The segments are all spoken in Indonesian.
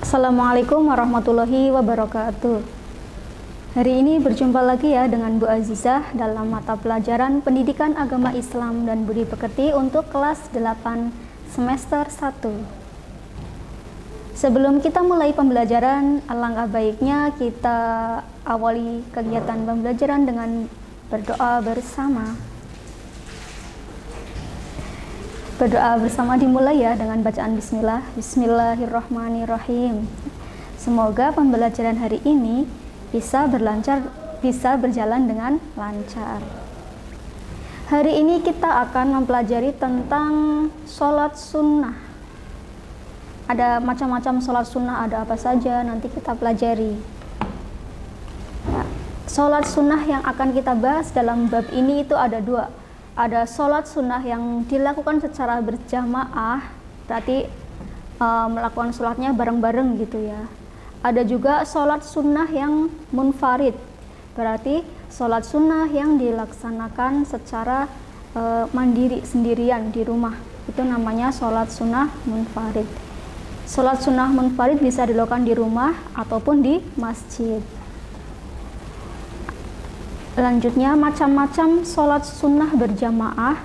Assalamualaikum warahmatullahi wabarakatuh. Hari ini berjumpa lagi ya dengan Bu Azizah dalam mata pelajaran Pendidikan Agama Islam dan Budi Pekerti untuk kelas 8 semester 1. Sebelum kita mulai pembelajaran, alangkah baiknya kita awali kegiatan pembelajaran dengan berdoa bersama. Berdoa bersama dimulai ya dengan bacaan bismillah. Bismillahirrahmanirrahim. Semoga pembelajaran hari ini bisa berjalan dengan lancar. Hari ini kita akan mempelajari tentang sholat sunnah. Ada macam-macam sholat sunnah, ada apa saja nanti kita pelajari. Ya, sholat sunnah yang akan kita bahas dalam bab ini itu ada dua. Ada sholat sunnah yang dilakukan secara berjamaah, berarti melakukan sholatnya bareng-bareng gitu ya. Ada juga sholat sunnah yang munfarid, berarti sholat sunnah yang dilaksanakan secara mandiri, sendirian di rumah. Itu namanya sholat sunnah munfarid. Sholat sunnah munfarid bisa dilakukan di rumah ataupun di masjid. Selanjutnya macam-macam sholat sunnah berjamaah.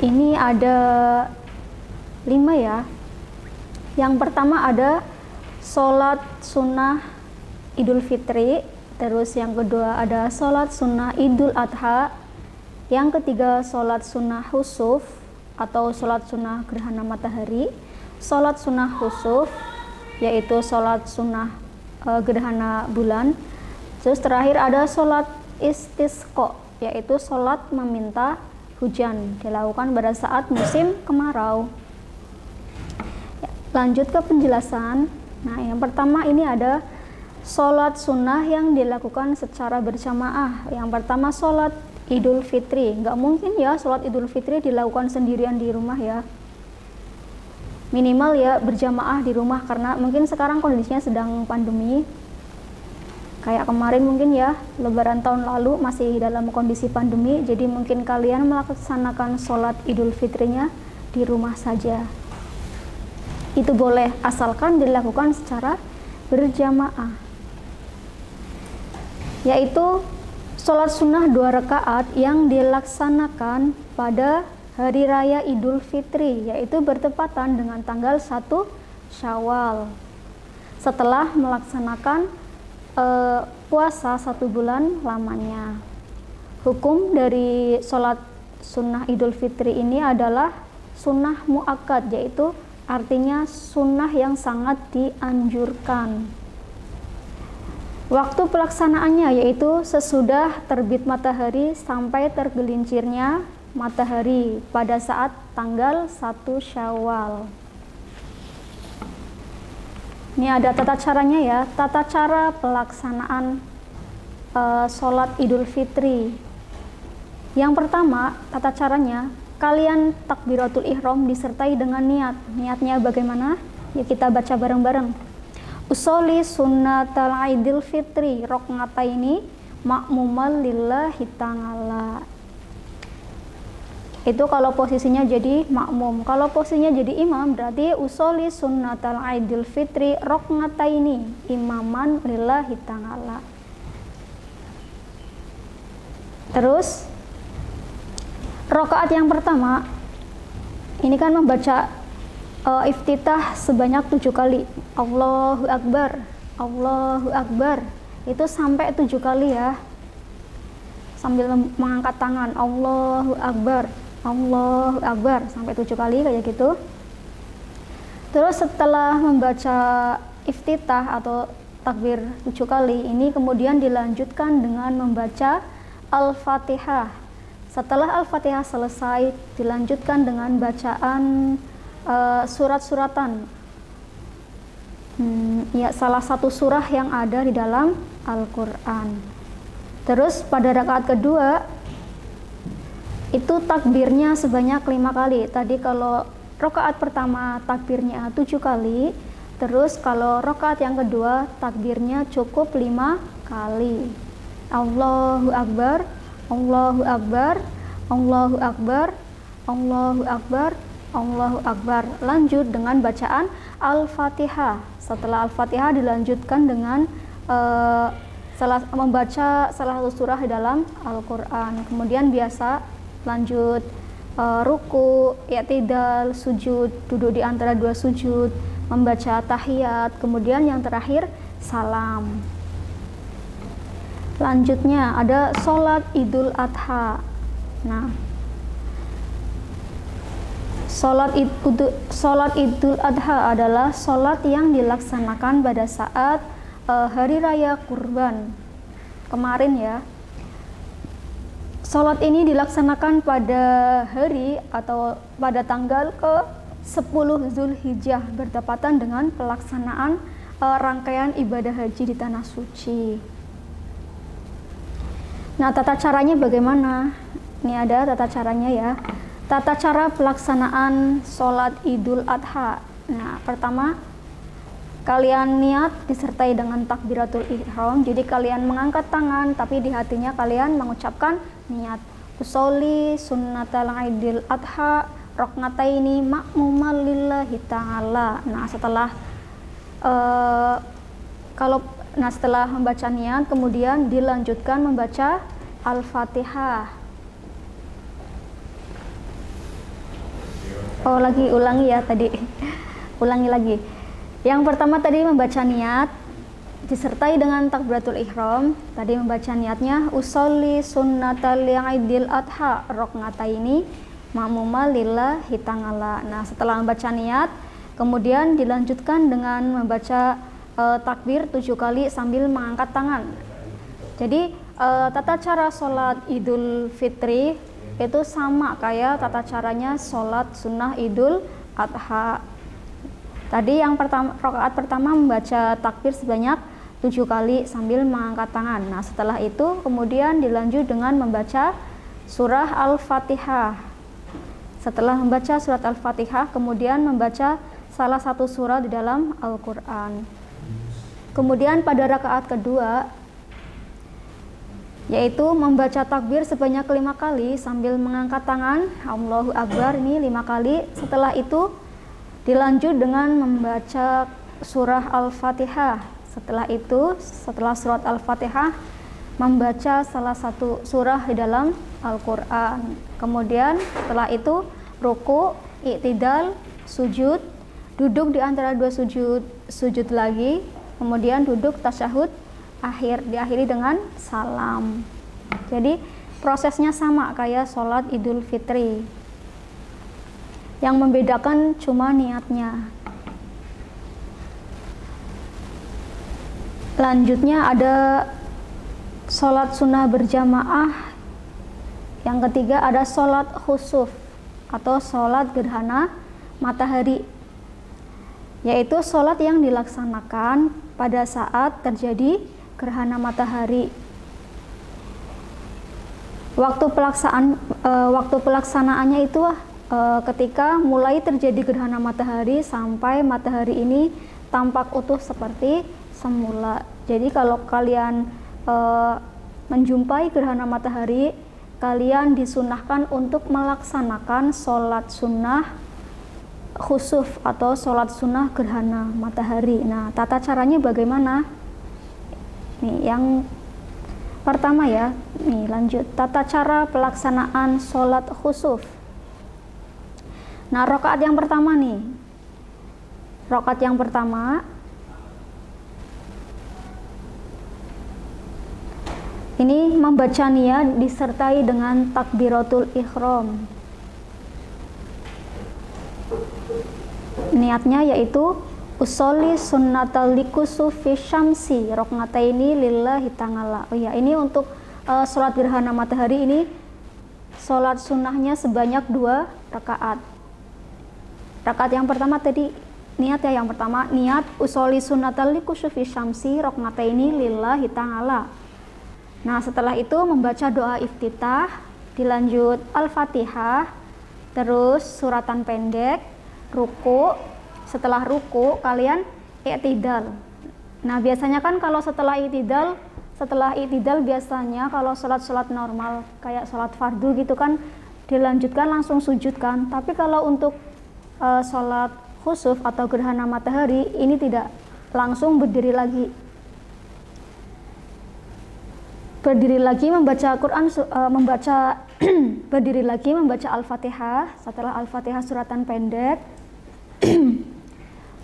Ini ada 5 ya. Yang pertama ada sholat sunnah Idul Fitri. Terus yang kedua ada sholat sunnah Idul Adha. Yang ketiga sholat sunnah khusuf atau sholat sunnah gerhana matahari. Sholat sunnah khusuf yaitu sholat sunnah gerhana bulan. Terus terakhir ada sholat istisqa, yaitu sholat meminta hujan, dilakukan pada saat musim kemarau. Ya, lanjut ke penjelasan. Nah, yang pertama ini ada sholat sunnah yang dilakukan secara berjamaah. Yang pertama sholat Idul Fitri. Nggak mungkin ya sholat Idul Fitri dilakukan sendirian di rumah ya. Minimal ya berjamaah di rumah, karena mungkin sekarang kondisinya sedang pandemi. Kayak kemarin mungkin ya, lebaran tahun lalu masih dalam kondisi pandemi, jadi mungkin kalian melaksanakan sholat Idul Fitrinya di rumah saja. Itu boleh, asalkan dilakukan secara berjamaah. Yaitu sholat sunnah 2 rakaat yang dilaksanakan pada hari raya Idul Fitri, yaitu bertepatan dengan tanggal 1 Syawal. Setelah melaksanakan puasa 1 bulan lamanya. Hukum dari sholat sunnah Idul Fitri ini adalah sunnah muakkad, yaitu artinya sunnah yang sangat dianjurkan. Waktu pelaksanaannya yaitu sesudah terbit matahari sampai tergelincirnya matahari pada saat tanggal 1 Syawal. Ini ada tata caranya ya, tata cara pelaksanaan sholat Idul Fitri. Yang pertama, tata caranya, kalian takbiratul ihram disertai dengan niat. Niatnya bagaimana? Ya kita baca bareng-bareng. Usolli sunnatal Idul Fitri rokngataini makmumal lillahi ta'ala. Itu kalau posisinya jadi makmum. Kalau posisinya jadi imam berarti usolli sunnatal Idul Fitri rokngataini imaman lillahi ta'ala. Terus rakaat yang pertama ini kan membaca iftitah sebanyak 7 kali. Allahu Akbar, Allahu Akbar. Itu sampai 7 kali ya. Sambil mengangkat tangan, Allahu Akbar, Allahu Akbar, sampai 7 kali kayak gitu. Terus setelah membaca iftitah atau takbir 7 kali ini kemudian dilanjutkan dengan membaca Al-Fatihah. Setelah Al-Fatihah selesai dilanjutkan dengan bacaan surat-suratan. Ya, salah satu surah yang ada di dalam Al-Quran. Terus pada rakaat kedua itu takbirnya sebanyak 5 kali. Tadi kalau rakaat pertama takbirnya 7 kali, terus kalau rakaat yang kedua takbirnya cukup 5 kali. Allahu Akbar, Allahu Akbar, Allahu Akbar, Allahu Akbar, Allahu Akbar. Lanjut dengan bacaan Al-Fatihah. Setelah Al-Fatihah dilanjutkan dengan membaca salah satu surah di dalam Al-Quran. Kemudian biasa lanjut ruku, i'tidal, sujud, duduk di antara dua sujud, membaca tahiyat, kemudian yang terakhir salam. Lanjutnya ada sholat Idul Adha. Nah, sholat Idul Adha adalah sholat yang dilaksanakan pada saat hari raya kurban kemarin ya. Sholat ini dilaksanakan pada hari atau pada tanggal ke-10 Zulhijjah bertepatan dengan pelaksanaan rangkaian ibadah haji di Tanah Suci. Nah, tata caranya bagaimana? Ini ada tata caranya ya. Tata cara pelaksanaan sholat Idul Adha. Nah, pertama, kalian niat disertai dengan takbiratul ihram. Jadi kalian mengangkat tangan, tapi di hatinya kalian mengucapkan niat usolli sunnatal Idul Adha roknataini ma'mumal lillahi ta'ala. Nah, setelah membaca niat, kemudian dilanjutkan membaca Al-Fatihah. Ulangi ya tadi. Ulangi lagi. Yang pertama tadi membaca niat disertai dengan takbiratul ihram. Tadi membaca niatnya usolli sunnatal Idul Adha roknataini ma'mumal lillahi ta'ala. Nah, setelah membaca niat, kemudian dilanjutkan dengan membaca takbir 7 kali sambil mengangkat tangan. Jadi tata cara sholat Idul Fitri itu sama kayak tata caranya sholat sunnah Idul Adha. Tadi yang rakaat pertama membaca takbir sebanyak 7 kali sambil mengangkat tangan. Nah, setelah itu kemudian dilanjut dengan membaca surah Al-Fatihah. Setelah membaca surat Al-Fatihah, kemudian membaca salah satu surah di dalam Al-Quran. Kemudian pada rakaat kedua, yaitu membaca takbir sebanyak 5 kali sambil mengangkat tangan, Allahu Akbar, ini 5 kali. Setelah itu dilanjut dengan membaca surah Al-Fatihah. Setelah itu, setelah surat Al-Fatihah, membaca salah satu surah di dalam Al-Quran. Kemudian setelah itu ruku, i'tidal, sujud, duduk di antara dua sujud lagi, kemudian duduk tasyahud akhir, diakhiri dengan salam. Jadi prosesnya sama kayak sholat Idul Fitri. Yang membedakan cuma niatnya. Lanjutnya ada sholat sunnah berjamaah. Yang ketiga ada sholat khusuf atau sholat gerhana matahari, yaitu sholat yang dilaksanakan pada saat terjadi gerhana matahari. Waktu pelaksanaannya itu ketika mulai terjadi gerhana matahari sampai matahari ini tampak utuh seperti semula. Jadi kalau kalian menjumpai gerhana matahari, kalian disunahkan untuk melaksanakan sholat sunnah khusuf atau sholat sunnah gerhana matahari. Nah, tata caranya bagaimana? Nih, yang pertama ya, nih lanjut. Tata cara pelaksanaan sholat khusuf. Nah, rakaat yang pertama nih. Rakaat yang pertama ini membaca niat disertai dengan takbiratul ihram. Niatnya yaitu usolli sunnatal likusufi syamsi roknataini lillahi ta'ala. Oh ya, ini untuk sholat gerhana matahari ini sholat sunnahnya sebanyak 2 rakaat. Rakaat yang pertama tadi niat ya, yang pertama niat usolli sunnatal likusufi syamsi roknataini lillahi ta'ala. Nah, setelah itu membaca doa iftitah, dilanjut Al-Fatihah, terus suratan pendek, ruku. Setelah ruku kalian i'tidal. Nah, biasanya kan kalau setelah i'tidal biasanya kalau sholat normal kayak sholat fardu gitu kan dilanjutkan langsung sujud kan. Tapi kalau untuk sholat khusuf atau gerhana matahari ini tidak langsung berdiri lagi. Berdiri lagi membaca Quran, berdiri lagi membaca Al-Fatihah. Setelah Al-Fatihah suratan pendek.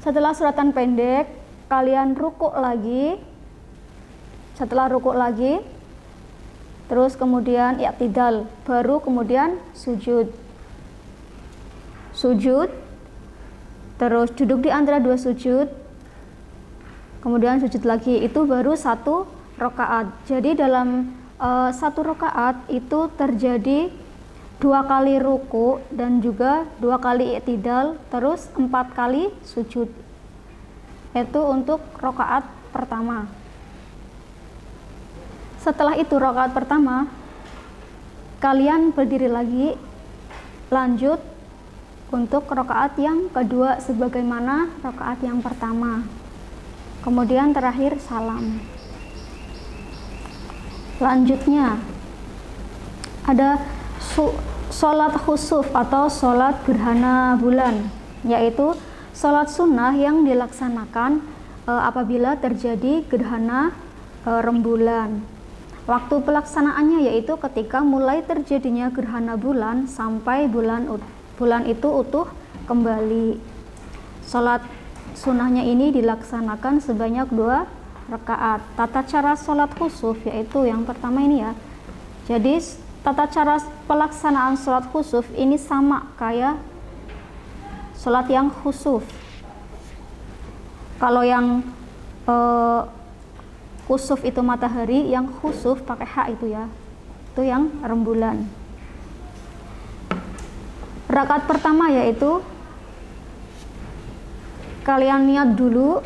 Setelah suratan pendek, kalian rukuk lagi. Setelah rukuk lagi, terus kemudian i'tidal, baru kemudian sujud. Sujud, terus duduk di antara dua sujud, kemudian sujud lagi. Itu baru satu rakaat. Jadi dalam satu rakaat itu terjadi 2 kali ruku dan juga 2 kali i'tidal, terus 4 kali sujud. Itu untuk rakaat pertama. Setelah itu rakaat pertama, kalian berdiri lagi, lanjut untuk rakaat yang kedua sebagaimana rakaat yang pertama. Kemudian terakhir salam. Lanjutnya ada sholat khusuf atau sholat gerhana bulan, yaitu sholat sunnah yang dilaksanakan apabila terjadi gerhana rembulan. Waktu pelaksanaannya yaitu ketika mulai terjadinya gerhana bulan sampai bulan itu utuh kembali. Sholat sunnahnya ini dilaksanakan sebanyak 2 rakaat. Tata cara sholat khusuf yaitu yang pertama ini ya. Jadi tata cara pelaksanaan sholat khusuf ini sama kayak sholat yang khusuf. Kalau yang khusuf itu matahari, yang khusuf pakai H itu ya, itu yang rembulan. Rakaat pertama yaitu kalian niat dulu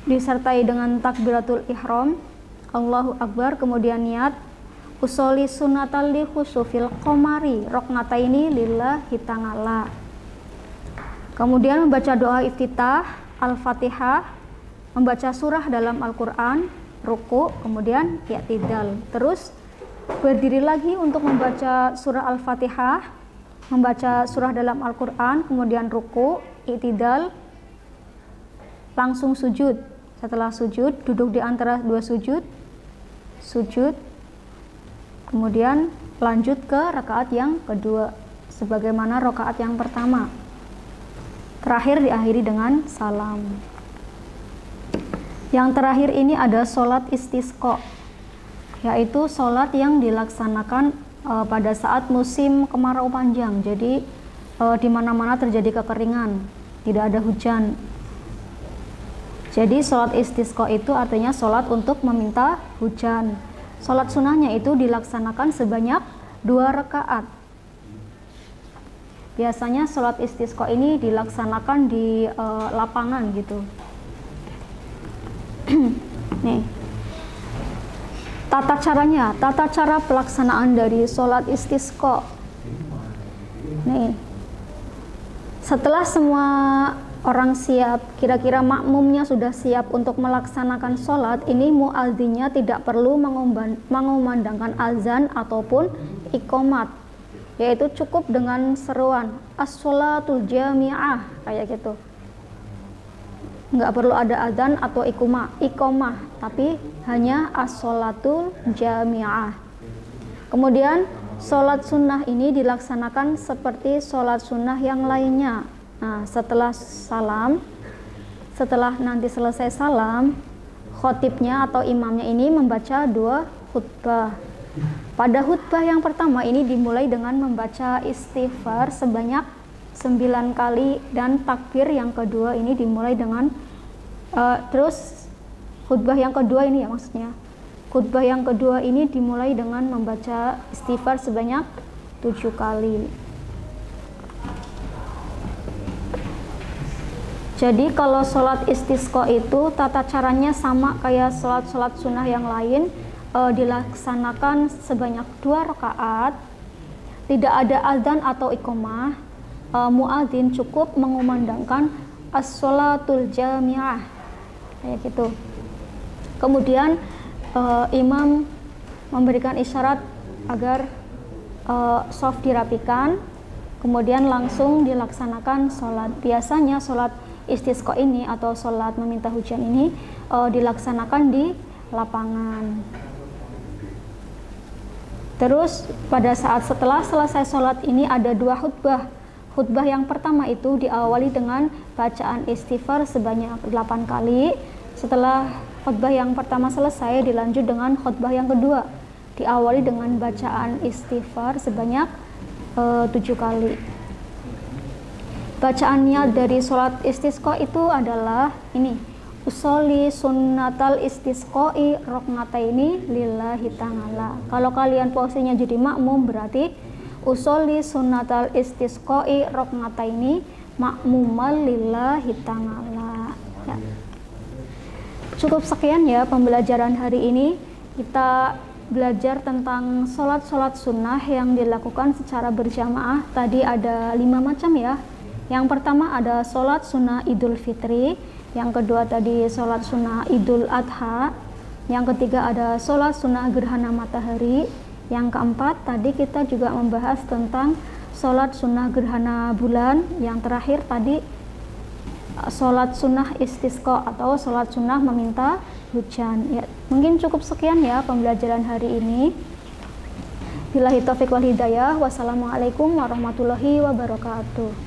disertai dengan takbiratul ihram, Allahu Akbar, kemudian niat usoli sunatal li khusufil qamari roknataini lillahi ta'ala. Kemudian membaca doa iftitah, Al-Fatihah, membaca surah dalam Al-Quran, ruku, kemudian i'tidal. Terus berdiri lagi untuk membaca surah Al-Fatihah, membaca surah dalam Al-Quran, kemudian ruku, i'tidal, langsung sujud. Setelah sujud, duduk di antara dua sujud, sujud, kemudian lanjut ke rakaat yang kedua sebagaimana rakaat yang pertama. Terakhir diakhiri dengan salam. Yang terakhir ini ada sholat istisqa, yaitu sholat yang dilaksanakan pada saat musim kemarau panjang. Jadi di mana-mana terjadi kekeringan, tidak ada hujan. Jadi sholat istisqa itu artinya sholat untuk meminta hujan. Sholat sunnahnya itu dilaksanakan sebanyak 2 rakaat. Biasanya sholat istisqa ini dilaksanakan di lapangan gitu. Nih, tata cara pelaksanaan dari sholat istisqa. Nih, setelah semua orang siap, kira-kira makmumnya sudah siap untuk melaksanakan sholat, ini muadzinnya tidak perlu mengumandangkan azan ataupun iqomat, yaitu cukup dengan seruan as-sholatul jami'ah kayak gitu. Nggak perlu ada azan atau iqomah, tapi hanya as-sholatul jami'ah. Kemudian sholat sunnah ini dilaksanakan seperti sholat sunnah yang lainnya. Nah, setelah nanti selesai salam, khotibnya atau imamnya ini membaca 2 khutbah. Pada khutbah yang pertama ini dimulai dengan membaca istighfar sebanyak 9 kali, dan takbir yang kedua ini dimulai dengan terus khutbah yang kedua ini ya maksudnya. Khutbah yang kedua ini dimulai dengan membaca istighfar sebanyak 7 kali. Jadi kalau sholat istisqa itu tata caranya sama kayak sholat sunnah yang lain, dilaksanakan sebanyak 2 rakaat, tidak ada azan atau iqomah. Muadzin cukup mengumandangkan as-sholatul jami'ah kayak gitu. Kemudian imam memberikan isyarat agar shaf dirapikan, kemudian langsung dilaksanakan sholat. Biasanya sholat istisqa ini atau sholat meminta hujan ini dilaksanakan di lapangan. Terus pada saat setelah selesai sholat ini ada 2 khutbah. Khutbah yang pertama itu diawali dengan bacaan istighfar sebanyak 8 kali. Setelah khutbah yang pertama selesai dilanjut dengan khutbah yang kedua, diawali dengan bacaan istighfar sebanyak 7 kali. Bacaannya dari sholat istisqa itu adalah ini: usolli sunnatal istisqai roknataini lillahi ta'ala. Kalau kalian posisinya jadi makmum berarti usolli sunnatal istisqai roknataini makmumal lillahi ta'ala. Ya. Cukup sekian ya pembelajaran hari ini. Kita belajar tentang sholat-sholat sunnah yang dilakukan secara berjamaah. Tadi ada 5 macam ya. Yang pertama ada sholat sunnah Idul Fitri, yang kedua tadi sholat sunnah Idul Adha, yang ketiga ada sholat sunnah gerhana matahari, yang keempat tadi kita juga membahas tentang sholat sunnah gerhana bulan, yang terakhir tadi sholat sunnah istisqa atau sholat sunnah meminta hujan. Ya, mungkin cukup sekian ya pembelajaran hari ini. Billahi taufiq wal hidayah. Wassalamualaikum warahmatullahi wabarakatuh.